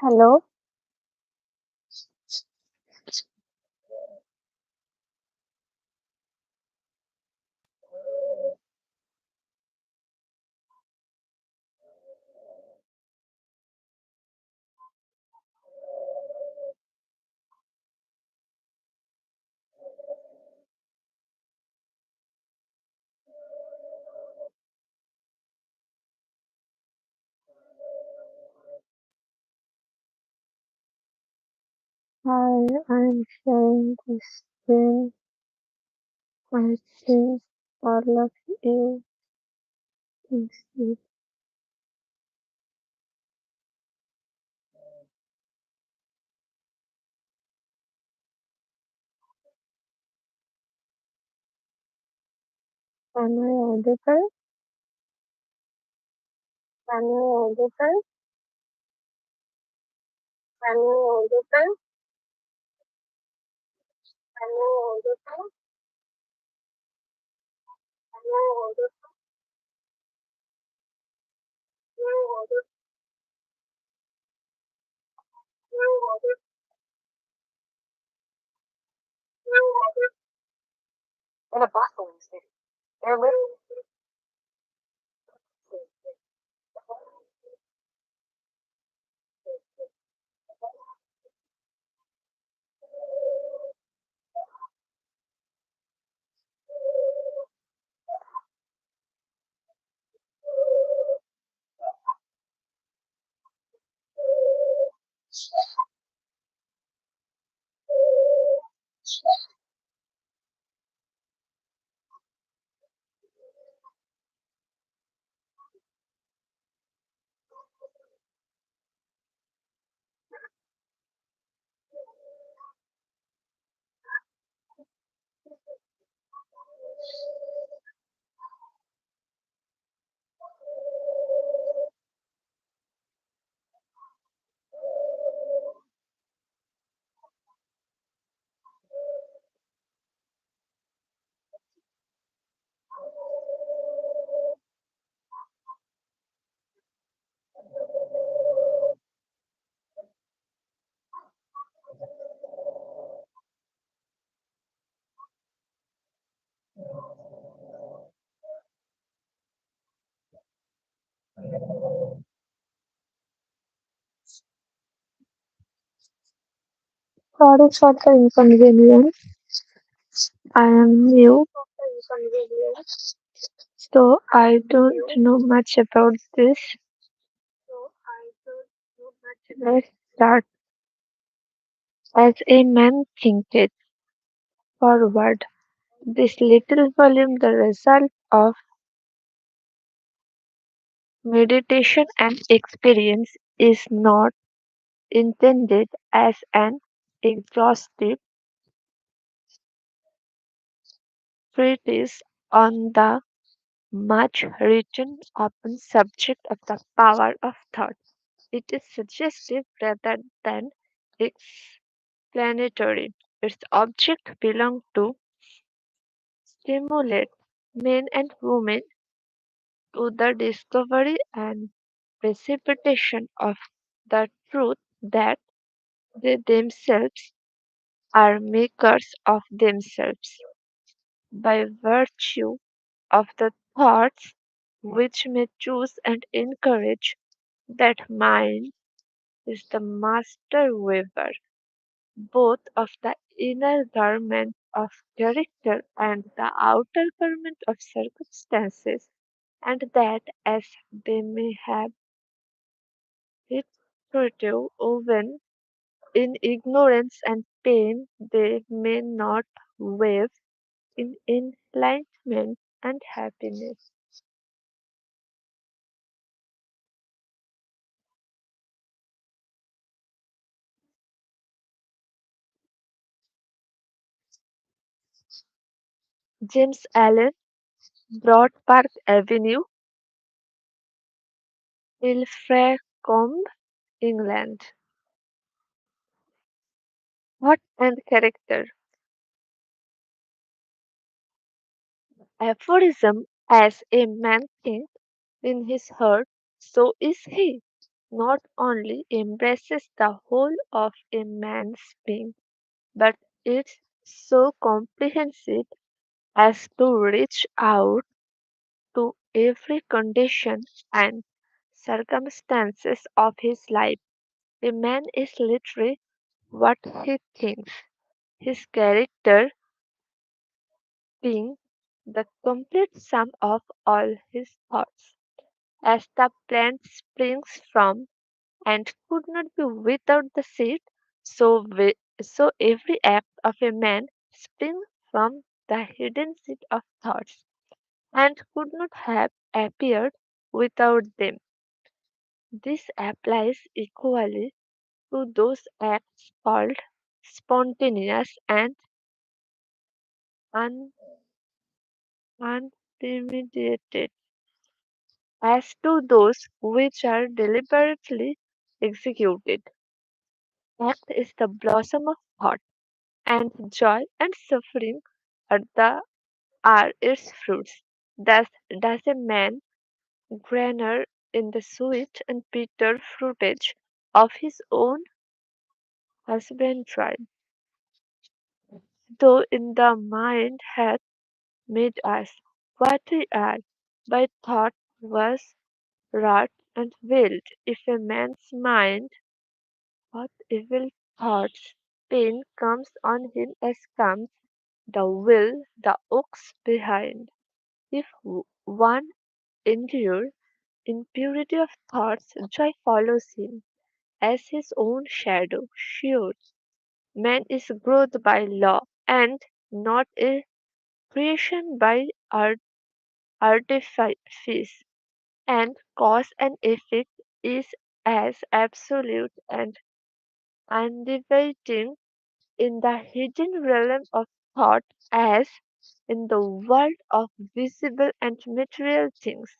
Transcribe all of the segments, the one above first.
Hello, hi, I'm sharing this screen. I think all of you can see. Am I audible? Am I audible? Am I audible? Am I audible? Am I audible? Am I audible? Am I audible? Am I audible? In a bustling city, there lives Sorry for the inconvenience. I am new, so I don't know much about this. Let's start. As a man thinketh forward, this little volume, the result of meditation and experience, is not intended as an exhaustive treatise on the much written open subject of the power of thought. It is suggestive rather than explanatory. Its object belongs to stimulate men and women to the discovery and precipitation of the truth that they themselves are makers of themselves by virtue of the thoughts which may choose and encourage. That mind is the master weaver both of the inner garment of character and the outer garment of circumstances, and that as they may have hitherto woven in ignorance and pain, they may not weave in enlightenment and happiness. James Allen, Broad Park Avenue, Ilfracombe, England. Thought and character. Aphorism: as a man thinks in his heart, so is he. not only embraces the whole of a man's being, but is so comprehensive as to reach out to every condition and circumstances of his life. A man is literally what he thinks, his character being the complete sum of all his thoughts. As the plant springs from and could not be without the seed, so every act of a man springs from the hidden seed of thoughts, and could not have appeared without them. This applies equally to those acts called spontaneous and un- unpremeditated, as to those which are deliberately executed. Act is the blossom of thought, and joy and suffering are its fruits. Thus does a man grainer in the sweet and bitter fruitage of his own husbandry, though in the mind hath made us what we are, by thought was wrought and willed. If a man's mind hath evil thoughts, pain comes on him as comes the will, the ox behind. If one endure in purity of thoughts, joy follows him as his own shadow. Sure, man is growth by law, and not a creation by artifice, and cause and effect is as absolute and undividing in the hidden realm of thought as in the world of visible and material things.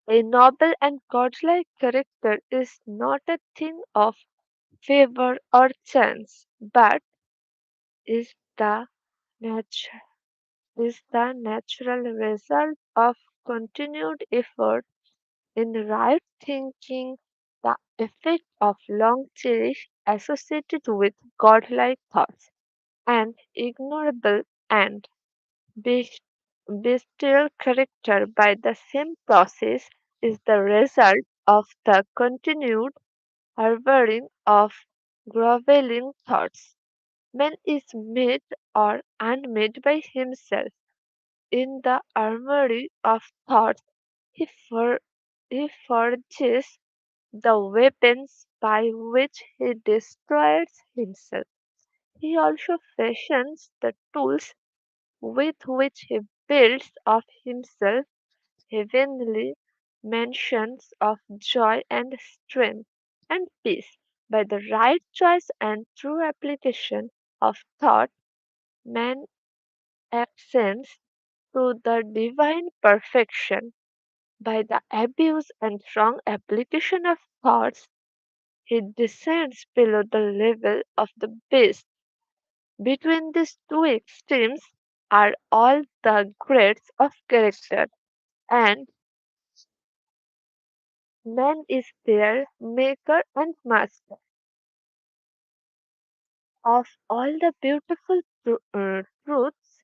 A noble and godlike character is not a thing of favor or chance, but is the nat- is the natural result of continued effort in right thinking, the effect of long cherished associated with godlike thoughts, and ignorable and bes- bestial character by the same process is the result of the continued harboring of groveling thoughts. Man is made or unmade by himself. In the armory of thoughts, he, for, he forges the weapons by which he destroys himself. He also fashions the tools with which he builds of himself heavenly mansions of joy and strength and peace. By the right choice and true application of thought, man ascends to the divine perfection. By the abuse and wrong application of thoughts, he descends below the level of the beast. Between these two extremes are all the grades of character, and man is their maker and master of all the beautiful truths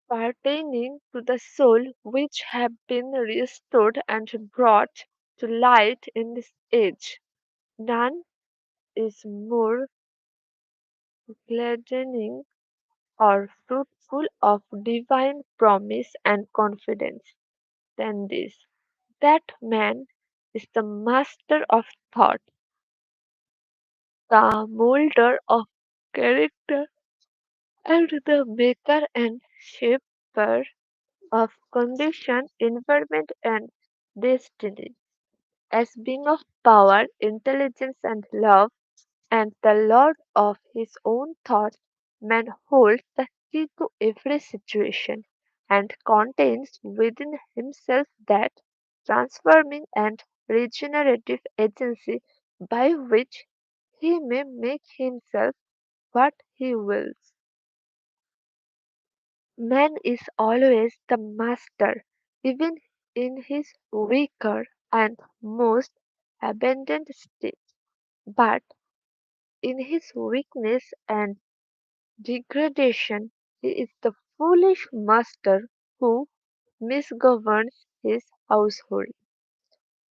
pertaining to the soul which have been restored and brought to light in this age. None is more gladdening or fruitful of divine promise and confidence than this, that man is the master of thought, the molder of character, and the maker and shaper of condition, environment, and destiny. As being of power, intelligence, and love, and the lord of his own thoughts, man holds the key to every situation, and contains within himself that transforming and regenerative agency by which he may make himself what he wills. Man is always the master, even in his weaker and most abandoned state, but in his weakness and degradation, he is the foolish master who misgoverns his household.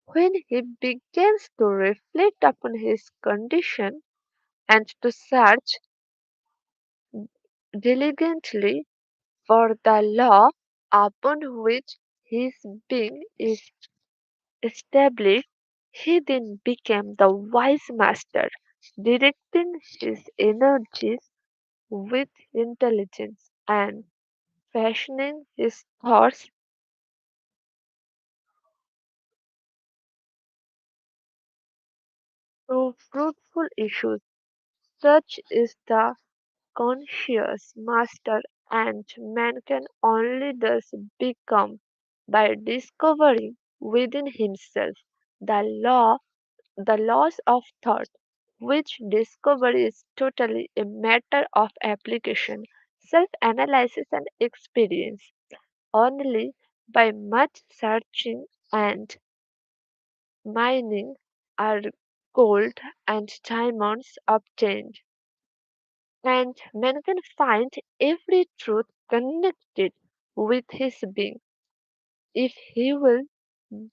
When he begins to reflect upon his condition and to search diligently for the law upon which his being is established, he then became the wise master, directing his energies with intelligence and fashioning his thoughts through fruitful issues. Such is the conscious master, and man can only thus become by discovering within himself the laws of thought, which discovery is totally a matter of application, self-analysis and experience. Only by much searching and mining are gold and diamonds obtained, and man can find every truth connected with his being if he will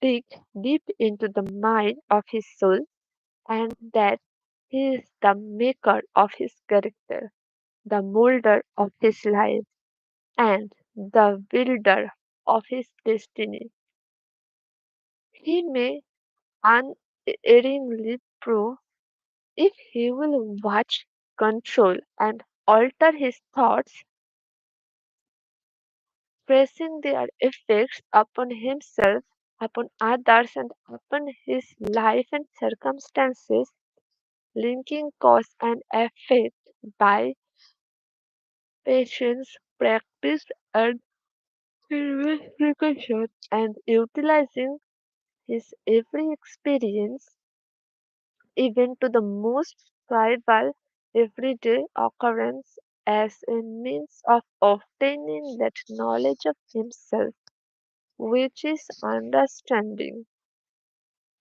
dig deep into the mind of his soul, and that he is the maker of his character, the molder of his life, and the builder of his destiny. He may unerringly prove if he will watch, control, and alter his thoughts, pressing their effects upon himself, upon others, and upon his life and circumstances, linking cause and effect by patience, practice, and investigation, and utilizing his every experience, even to the most trivial everyday occurrence, as a means of obtaining that knowledge of himself which is understanding,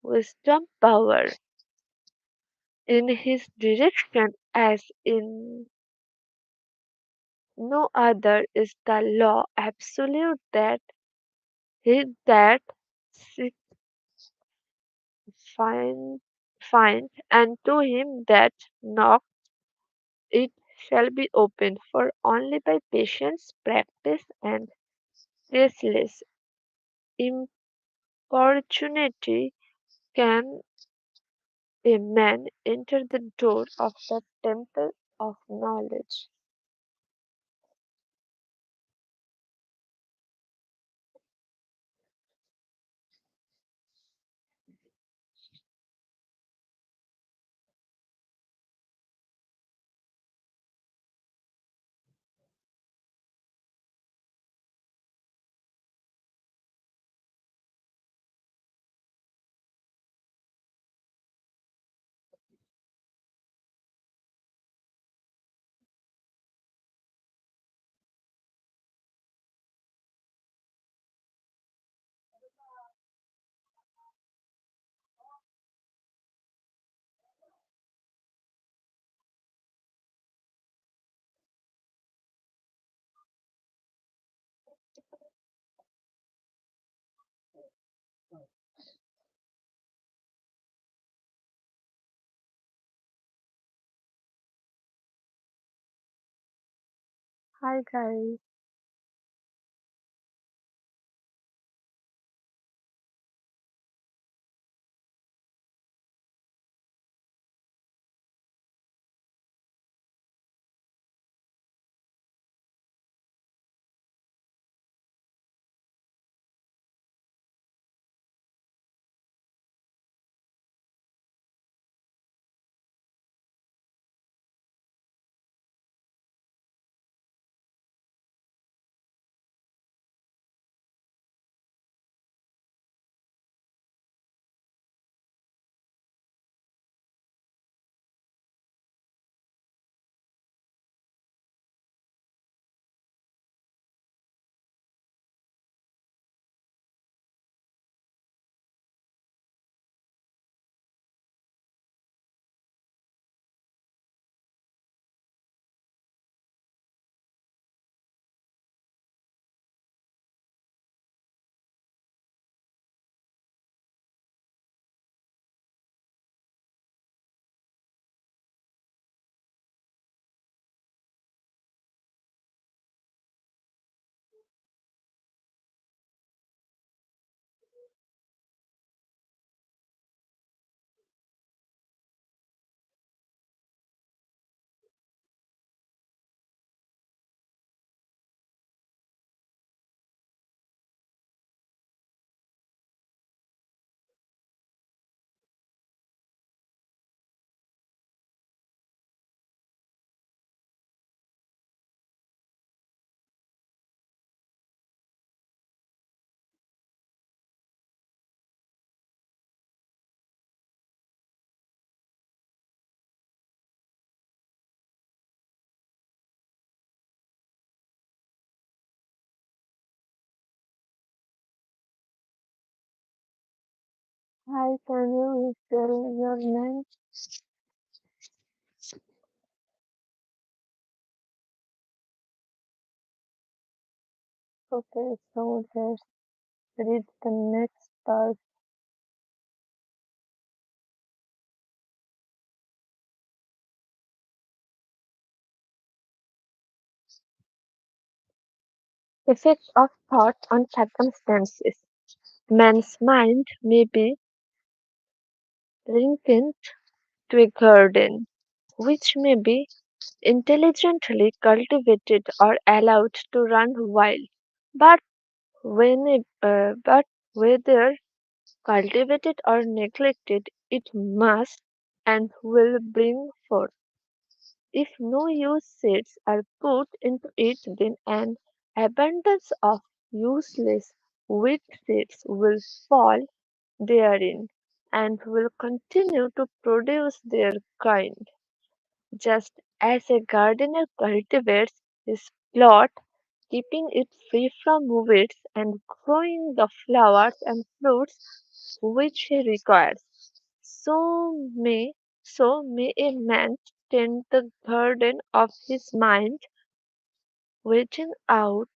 wisdom, power. In his direction, as in no other, is the law absolute that he that seek find, find, and to him that knock it shall be opened. For only by patience, practice, and ceaseless importunity can a man enter the door of the temple of knowledge. Hi guys. Hi, can you spell your name? Okay, so let's read the next part. Effect of thought on circumstances. Man's mind may be likened to a garden, which may be intelligently cultivated or allowed to run wild. But but whether cultivated or neglected, it must and will bring forth. If no used seeds are put into it, then an abundance of useless weak seeds will fall therein and will continue to produce their kind. Just as a gardener cultivates his plot, keeping it free from weeds and growing the flowers and fruits which he requires, so may a man tend the garden of his mind, weeding out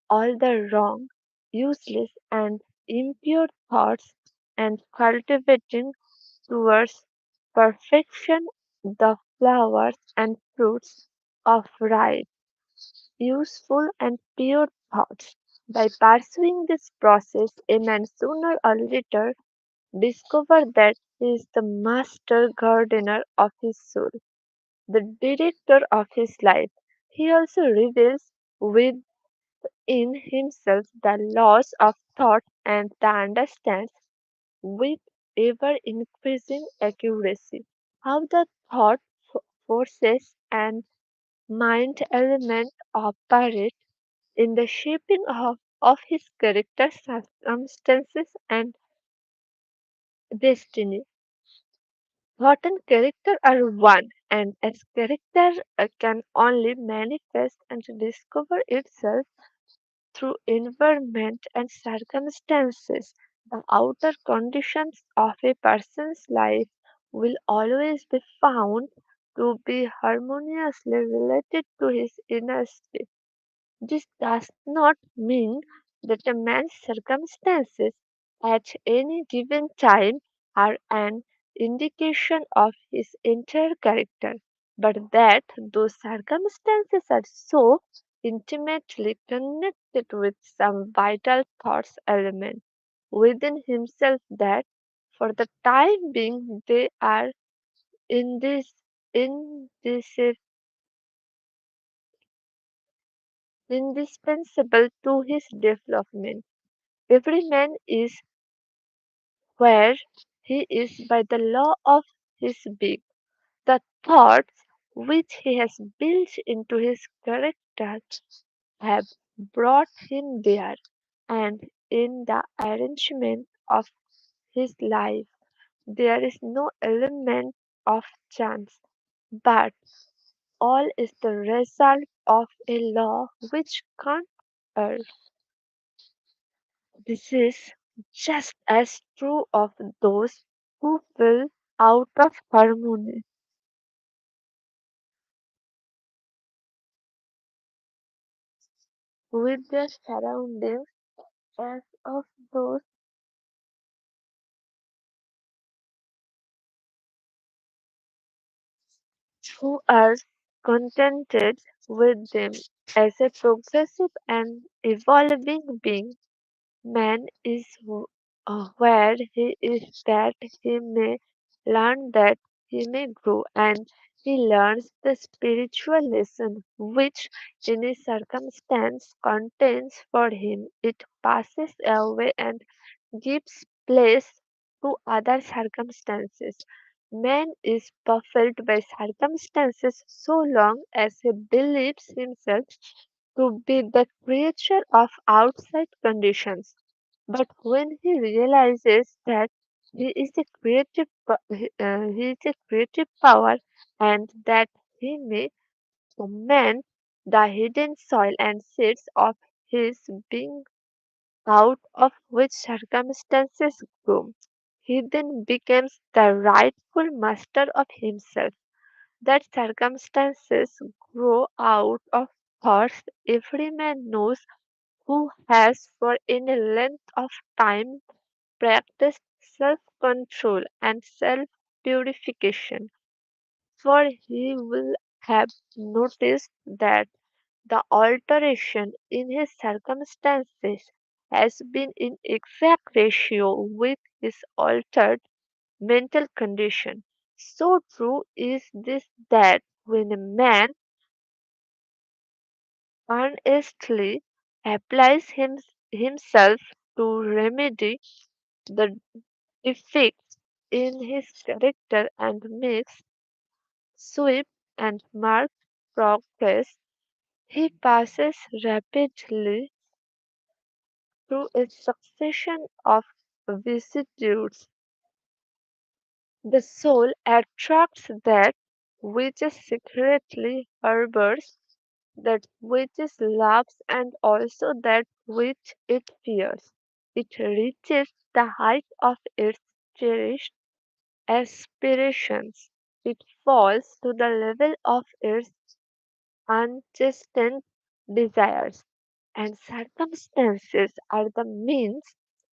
all the wrong, useless, and impure thoughts, and cultivating towards perfection the flowers and fruits of right, useful, and pure thoughts. By pursuing this process, a man sooner or later discovers that he is the master gardener of his soul, the director of his life. He also reveals within himself the laws of thought and the understands with ever increasing accuracy how the thought forces and mind element operate in the shaping of his character, circumstances, and destiny. Thought and character are one, and as character can only manifest and discover itself through environment and circumstances, the outer conditions of a person's life will always be found to be harmoniously related to his inner state. This does not mean that a man's circumstances at any given time are an indication of his entire character, but that those circumstances are so intimately connected with some vital thoughts element within himself that for the time being they are in this indispensable to his development. Every man is where he is by the law of his being. The thoughts which he has built into his character have brought him there, and in the arrangement of his life there is no element of chance, but all is the result of a law which can't err. This is just as true of those who feel out of harmony with their surroundings as of those who are contented with them. As a progressive and evolving being, man is where he is that he may learn, that he may grow, and he learns the spiritual lesson which any circumstance contains for him. It passes away and gives place to other circumstances. Man is baffled by circumstances so long as he believes himself to be the creature of outside conditions. But when he realizes that he is a creative power, and that he may command the hidden soil and seeds of his being out of which circumstances grow, he then becomes the rightful master of himself. That circumstances grow out of thoughts every man knows who has for any length of time practiced self control and self purification. For he will have noticed that the alteration in his circumstances has been in exact ratio with his altered mental condition. So true is this that when a man earnestly applies himself to remedy the defects in his character and makes swift and marked progress, he passes rapidly through a succession of vicissitudes. The soul attracts that which is secretly harbors, that which it loves, and also that which it fears. It reaches the height of its cherished aspirations. It falls to the level of its unchastened desires, and circumstances are the means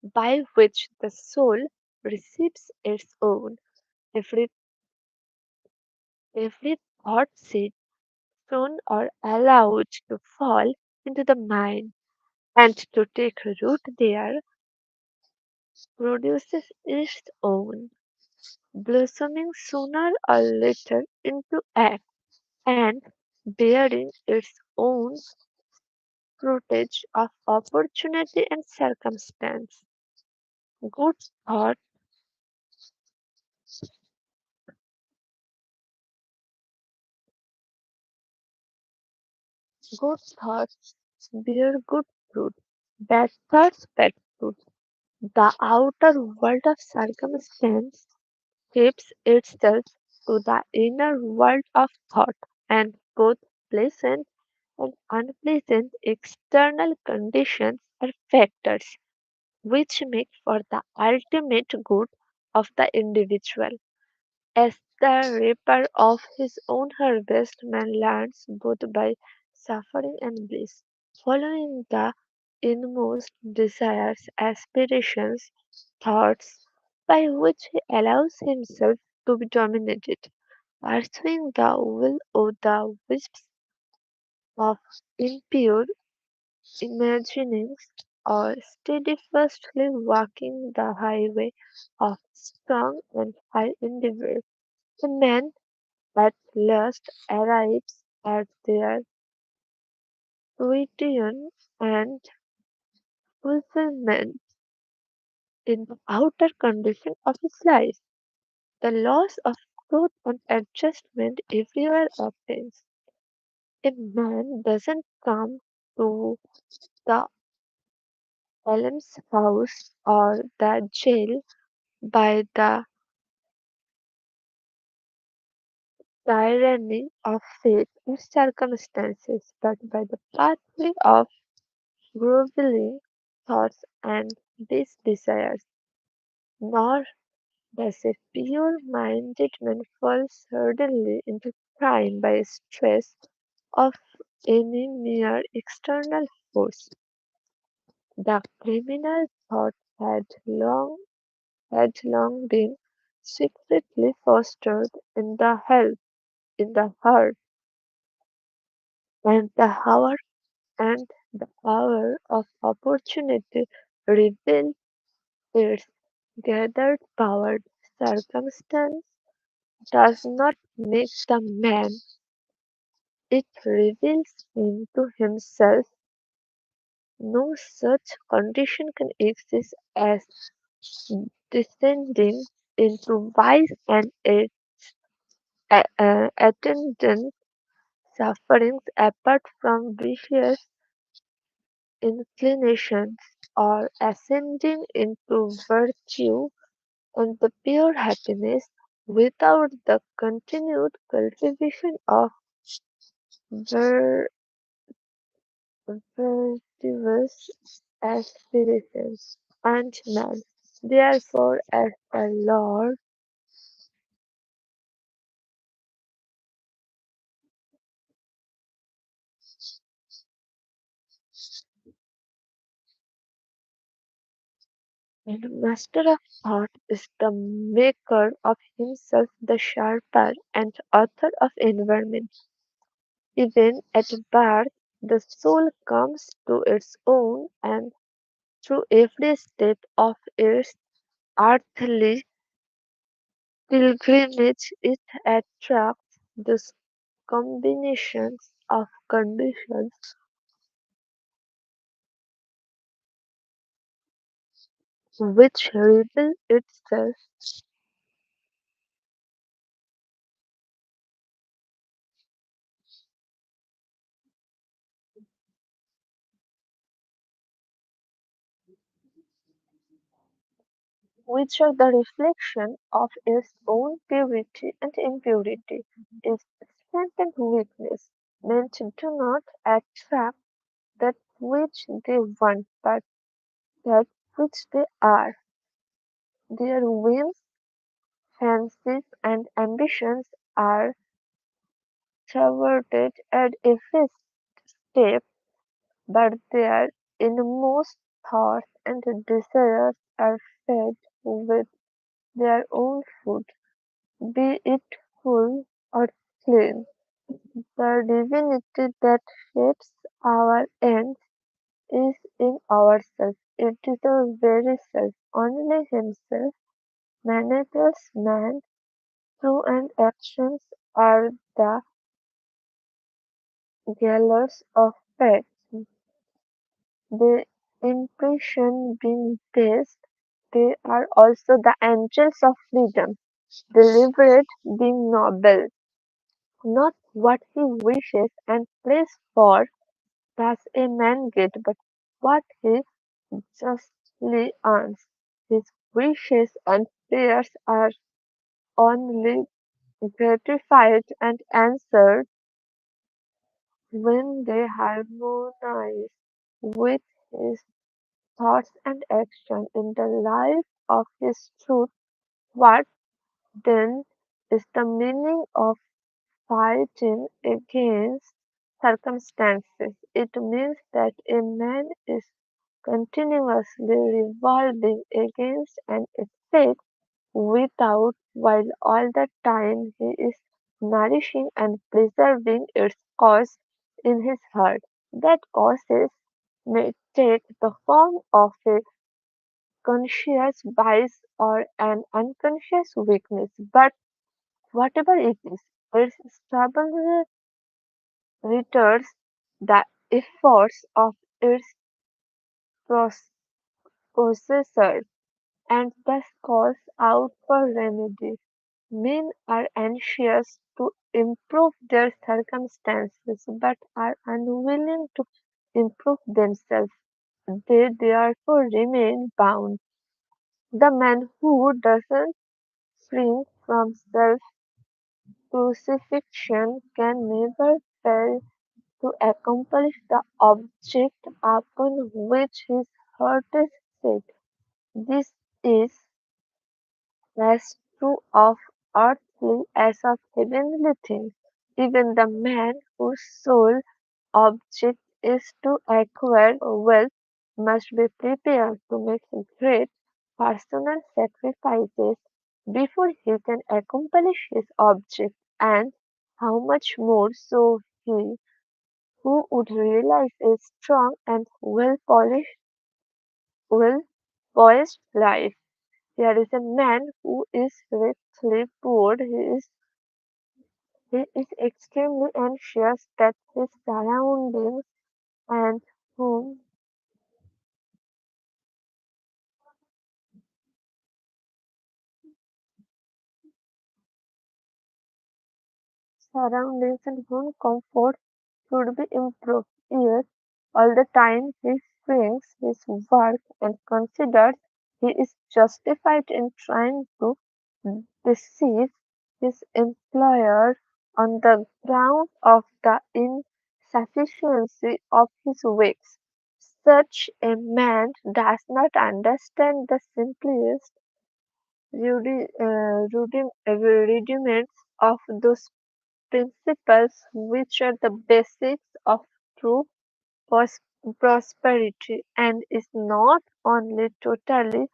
by which the soul receives its own. Every, every thought seed sown or allowed to fall into the mind and to take root there produces its own, blossoming sooner or later into act and bearing its own fruitage of opportunity and circumstance. Good thought, good thoughts bear good fruit. Bad thoughts, bad fruit. The outer world of circumstance shapes itself to the inner world of thought, and both pleasant and unpleasant external conditions are factors which make for the ultimate good of the individual. As the reaper of his own harvest, man learns both by suffering and bliss, following the inmost desires, aspirations, thoughts by which he allows himself to be dominated, pursuing the will or the wisps of impure imaginings, or steadfastly walking the highway of strong and high endeavor. The man at last arrives at their fruition and fulfillment in the outer condition of his life. The laws of growth and adjustment everywhere obtains. A man doesn't come to the almshouse or the jail by the tyranny of fate or circumstances, but by the pathway of groveling thoughts and these desires. Nor does a pure-minded man fall suddenly into crime by stress of any mere external force. The criminal thought had long been secretly fostered in the heart, and the hour of opportunity revealed its gathered power. Circumstance does not make the man, it reveals him to himself. No such condition can exist as descending into vice and its attendant sufferings apart from vicious inclinations, or ascending into virtue and the pure happiness without the continued cultivation of vir- virtuous aspirations and man. Therefore, as the Lord and Master of thought is the maker of himself, the sharper and author of environment. Even at birth, the soul comes to its own, and through every step of its earthly pilgrimage, it attracts these combinations of conditions which reveal itself, which are the reflection of its own purity and impurity. Its strength and weakness meant do not attract that which they want, but that which they are. Their whims, fancies, and ambitions are thwarted at every step, but their inmost thoughts and desires are fed with their own food, be it full or clean. The divinity that shapes our ends is in ourselves. It is the very self. Only himself manages man. Thought and actions are the gallows of fact. The impression being based, they are also the angels of freedom. Deliberate being noble, not what he wishes and prays for does a man get, but what he justly earns. His wishes and prayers are only gratified and answered when they harmonize with his thoughts and action in the life of his truth. What then is the meaning of fighting against circumstances? It means that a man is continuously revolving against an effect without, while all the time he is nourishing and preserving its cause in his heart. That causes may take the form of a conscious bias or an unconscious weakness, but whatever it is, its stubbornness retards the efforts of its pros- possessor and thus calls out for remedy. Men are anxious to improve their circumstances but are unwilling to improve themselves. They therefore remain bound. The man who doesn't shrink from self crucifixion can never fail to accomplish the object upon which his heart is set. This is as true of earthly as of heavenly things. Even the man whose sole object is to acquire wealth must be prepared to make great personal sacrifices before he can accomplish his object, and how much more so he who would realize a strong and well poised life. Here is a man who is richly poor. He is extremely anxious that his surroundings and whom surroundings and home comfort should be improved. Yet, all the time he shrinks his work and considers he is justified in trying to deceive his employer on the ground of the insufficiency of his wages. Such a man does not understand the simplest rudiments of those principles which are the basics of true pros- prosperity and is not only totally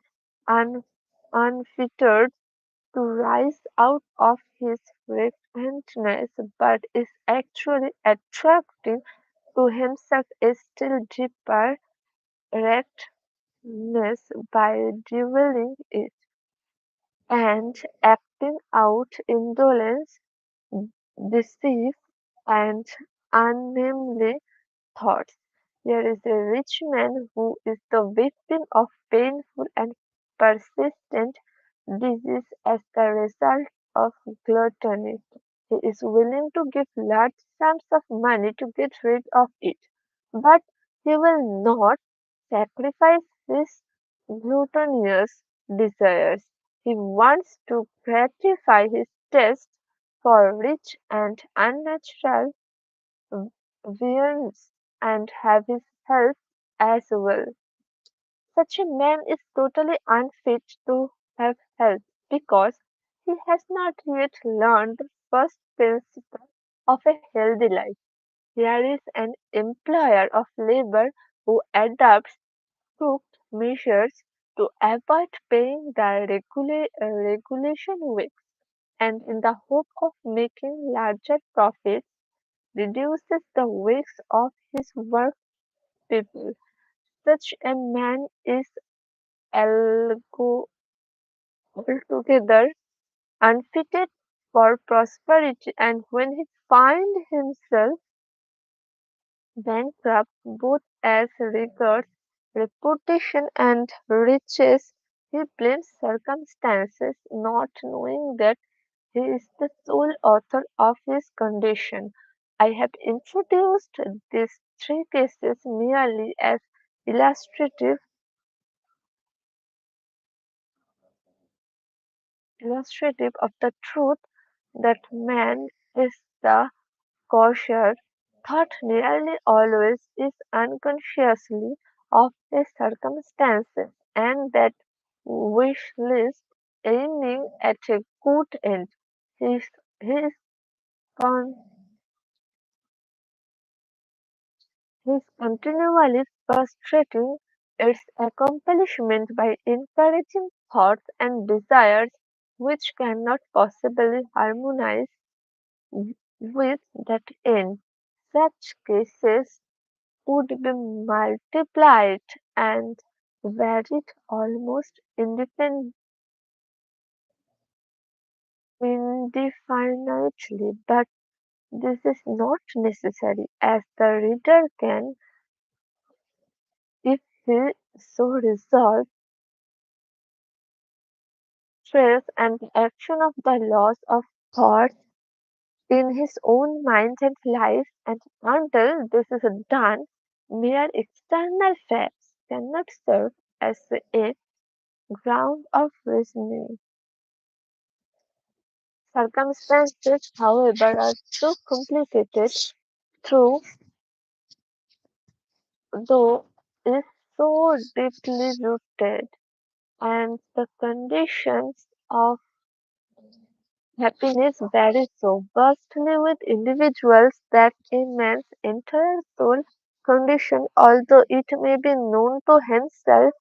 un- unfitted to rise out of his repentance, but is actually attracting to himself a still deeper wretchedness by revealing it and acting out indolence, deceit, and unnameable thoughts. Here is a rich man who is the victim of painful and persistent disease as the result of gluttony. He is willing to give large sums of money to get rid of it, but he will not sacrifice his gluttonous desires. He wants to gratify his taste for rich and unnatural viands and have his health as well. Such a man is totally unfit to have health because he has not yet learned the first principle of a healthy life. Here is an employer of labor who adopts crooked measures to avoid paying the regulation wage and in the hope of making larger profits reduces the wages of his work people. Such a man is altogether unfitted for prosperity, and when he finds himself bankrupt both as regards reputation and riches, he blames circumstances, not knowing that he is the sole author of his condition. I have introduced these three cases merely as illustrative illustrative of the truth that man is the cautious thought nearly always is unconsciously of a circumstances and that wish list aiming at a good end. His, his, con, his continually frustrating its accomplishment by encouraging thoughts and desires which cannot possibly harmonize with that end. Such cases would be multiplied and varied almost indefinitely, but this is not necessary, as the reader can, if he so resolves, trace and the action of the laws of thought in his own mind and life, and until this is done, mere external facts cannot serve as a ground of reasoning. Circumstances, however, are so complicated, through though is so deeply rooted, and the conditions of happiness vary so vastly with individuals that a man's entire soul condition, although it may be known to himself,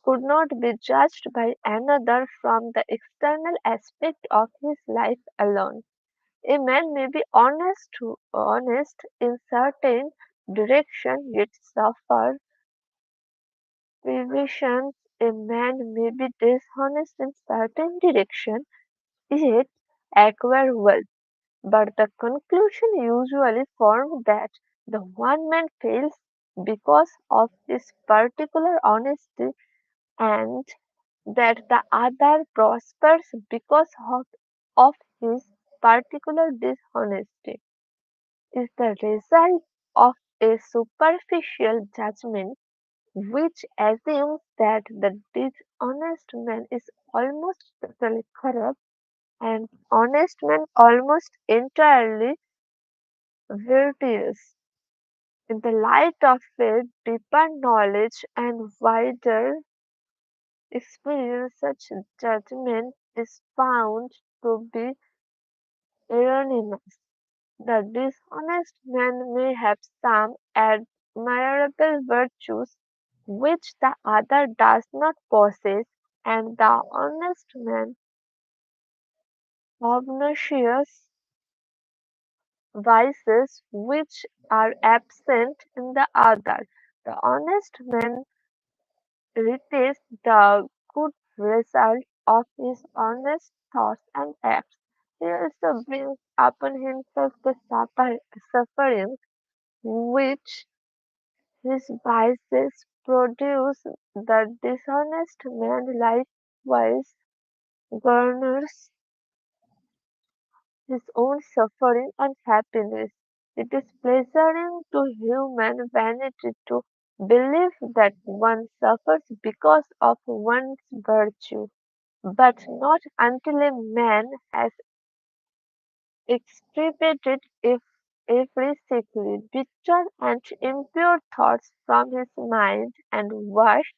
could not be judged by another from the external aspect of his life alone. A man may be honest in certain direction, yet suffer privations. A man may be dishonest in certain direction, yet acquire wealth. But the conclusion usually formed that the one man fails because of his particular honesty and that the other prospers because of his particular dishonesty is the result of a superficial judgment which assumes that the dishonest man is almost totally corrupt and honest man almost entirely virtuous. In the light of it, deeper knowledge and wider experience, such judgment is found to be erroneous. The dishonest man may have some admirable virtues which the other does not possess, and the honest man obnoxious vices which are absent in the other. The honest man retains the good result of his honest thoughts and acts. He also brings upon himself the suffering which his vices produce. The dishonest man likewise garners his own suffering and happiness. It is pleasuring to human vanity to believe that one suffers because of one's virtue, but not until a man has extirpated every sickly, bitter, and impure thoughts from his mind and washed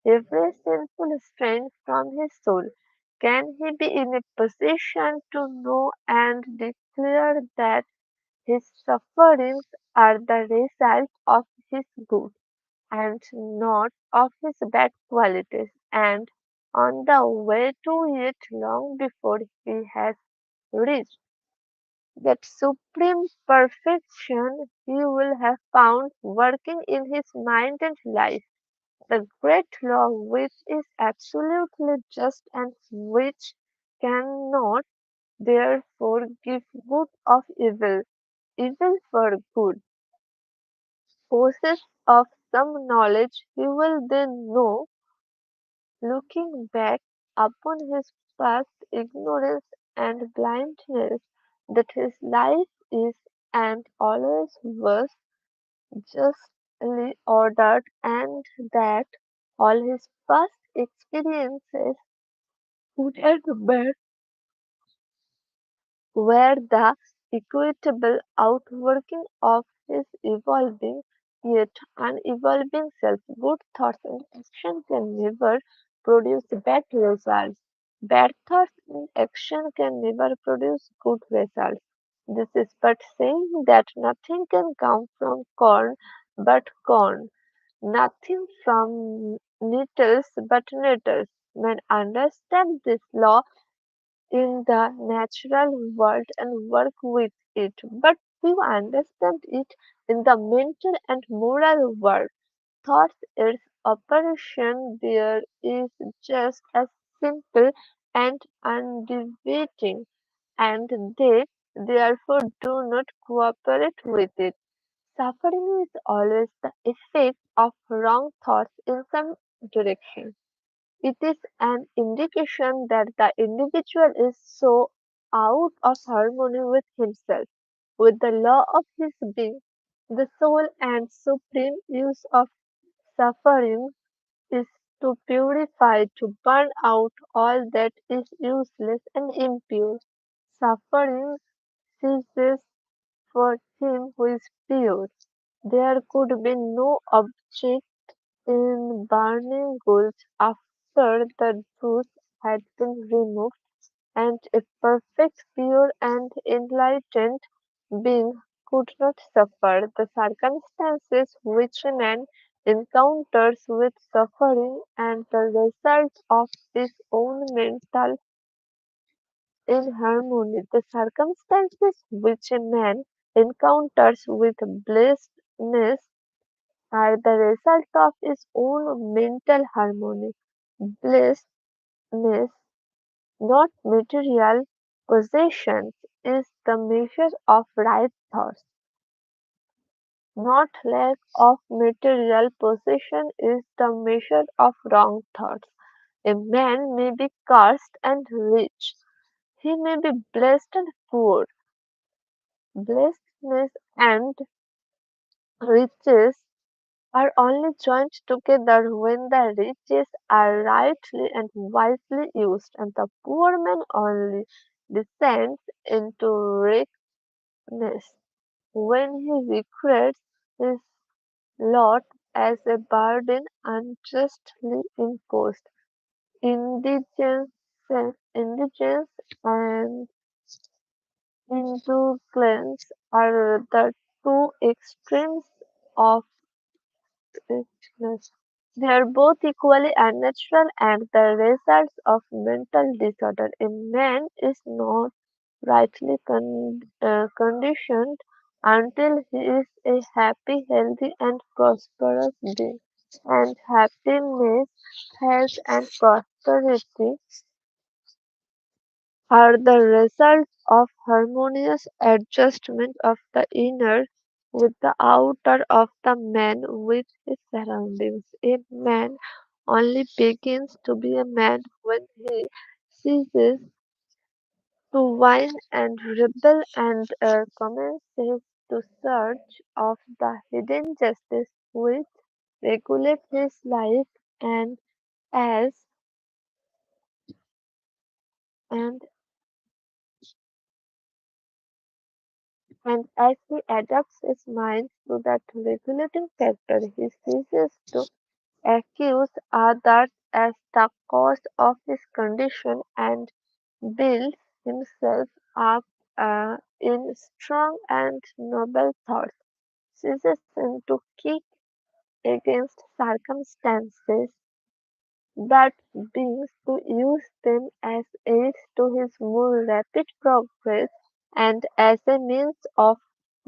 every sinful strain from his soul. Can he be in a position to know and declare that his sufferings are the result of his good and not of his bad qualities, and on the way to it long before he has reached that supreme perfection he will have found working in his mind and life? The great law which is absolutely just and which cannot therefore give good of evil, evil for good. Possessed of some knowledge, he will then know, looking back upon his past ignorance and blindness, that his life is and always was justly ordered, and that all his past experiences, good and bad, were the equitable outworking of his evolving yet unevolving self. Good thoughts and action can never produce bad results. Bad thoughts and action can never produce good results. This is but saying that nothing can come from corn but corn, nothing from nettles but nettles. Men understand this law in the natural world and work with it, but few understand it in the mental and moral world. Thoughts its operation there is just as simple and undeviating, and they therefore do not cooperate with it. Suffering is always the effect of wrong thoughts in some direction. It is an indication that the individual is so out of harmony with himself, with the law of his being. The sole and supreme use of suffering is to purify, to burn out all that is useless and impure. Suffering ceases for him who is pure. There could be no object in burning goods after the truth had been removed, and a perfect, pure, and enlightened being could not suffer. The circumstances which a man encounters with suffering and the results of his own mental inharmony, the circumstances which a man encounters with blessedness are the result of his own mental harmony. Blessedness, not material possessions, is the measure of right thoughts. Not lack of material possession is the measure of wrong thoughts. A man may be cursed and rich. He may be blessed and poor. Blessedness and riches are only joined together when the riches are rightly and wisely used, and the poor man only descends into richness when he regrets his lot as a burden unjustly imposed. Indigence, indigence and indulgence are the two extremes of richness. They are both equally unnatural and the results of mental disorder. A man is not rightly conditioned until he is a happy, healthy, and prosperous being. And happiness, health, and prosperity are the result of harmonious adjustment of the inner with the outer of the man with his surroundings. A man only begins to be a man when he ceases to whine and rebel and commences to search of the hidden justice which regulates his life and as and And as he adapts his mind to that regulating factor, he ceases to accuse others as the cause of his condition and builds himself up in strong and noble thoughts, ceases to kick against circumstances that beings to use them as aids to his more rapid progress and as a means of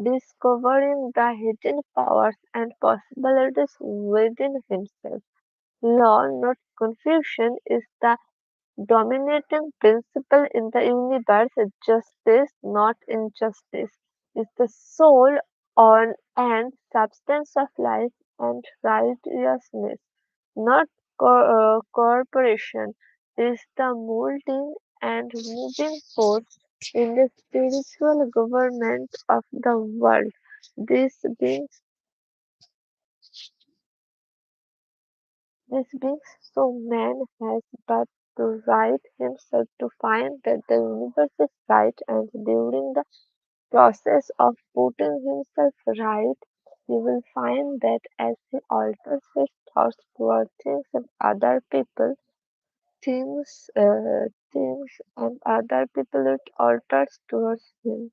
discovering the hidden powers and possibilities within himself. Law, not confusion, is the dominating principle in the universe. Justice, not injustice, is the soul on and substance of life, and righteousness not corporation, is the molding and moving force in the spiritual government of the world. This being so man has but to right himself to find that the universe is right, and during the process of putting himself right, he will find that as he alters his thoughts toward things and other people, things and other people it alters towards him.